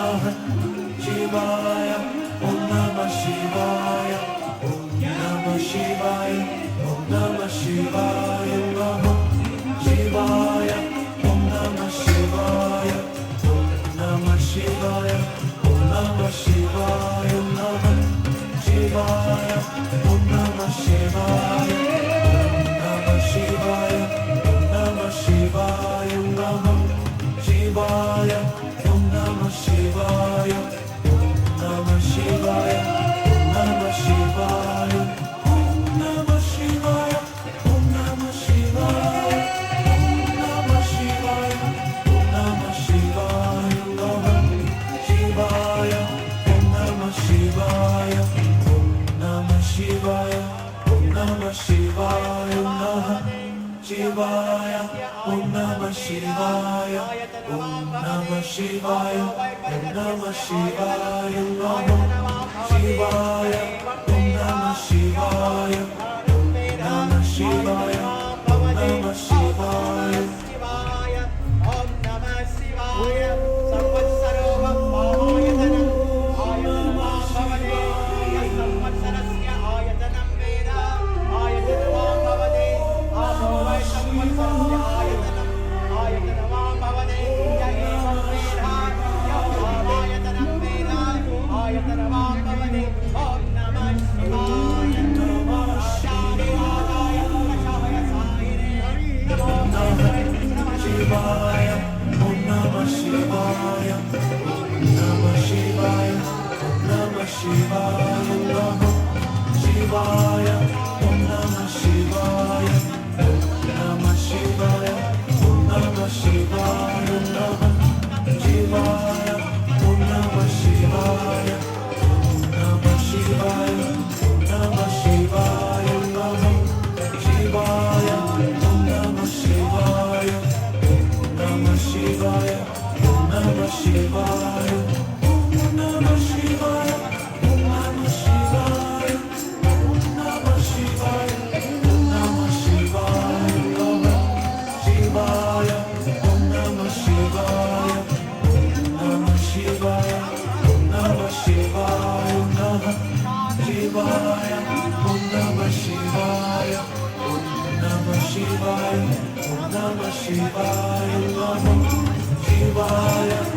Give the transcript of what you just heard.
Namah Shivaya, Om Namah Shivaya, Om Namah Shivaya, Om Namah Shivaya, Namah Shivaya, Om Namah Shivaya, Om Namah Shivaya, Om Namah Shivaya, Namah Shivaya, Om Namah Shivaya, Namah Shivaya, Om Namah Shivaya, Namah Shivaya, Om Namah Shivaya, Namah Shivaya, Namah Shivaya, Om Namah Shivaya, Om Namah Shivaya, Namah Shivaya, Om Namah Shivaya, Namah Shivaya, Om Namah Shivaya, Om Namah Shivaya, Om Namah Shivaya, Namah Shivaya, Om Namah Shivaya, Om Namah Shivaya, Om Namah Shivaya, Namah Shivaya, Om Namah Shivaya, Om Namah Shivaya, Om Namah Shivaya. Om Namah Shivaya, Samvatsarova Ayatanam, Ayatanam Bhavade, Samvatsarasya Ayatanam Veda, Ayatanam Bhavade, Amovai Samvatsarasya Ayatanam, Ayatanam Bhavade, Yayevam Veda, Yavam Ayatanam Veda, Ayatanam Bhavade, Om Namah Shivaya, Namah Shivaya, Kashaya Sahire, Namo Shivaya, Om Namah Shivaya, Om Namah Shivaya, Om Namah Shivaya, Namah Shivaya, Om Namah Shivaya, Om Namah Shivaya, Om Namah Shivaya, Namah Shivaya, Om Namah Shivaya, Om Namah Shivaya, Om Namah Shivaya, Namah Shivaya, Om Namah Shivaya. Namah Shivaya, Om Namah Shivaya, Om Namah Shivaya, Om Namah Shivaya, Om Namah Shivaya, Om Namah Shivaya, Namah Shivaya, Om Namah Shivaya, Om Namah Shivaya, Om Namah Shivaya, Namah Shivaya, Om Namah Shivaya, Om Namah Shivaya, Om Namah Shivaya, Namah Shivaya.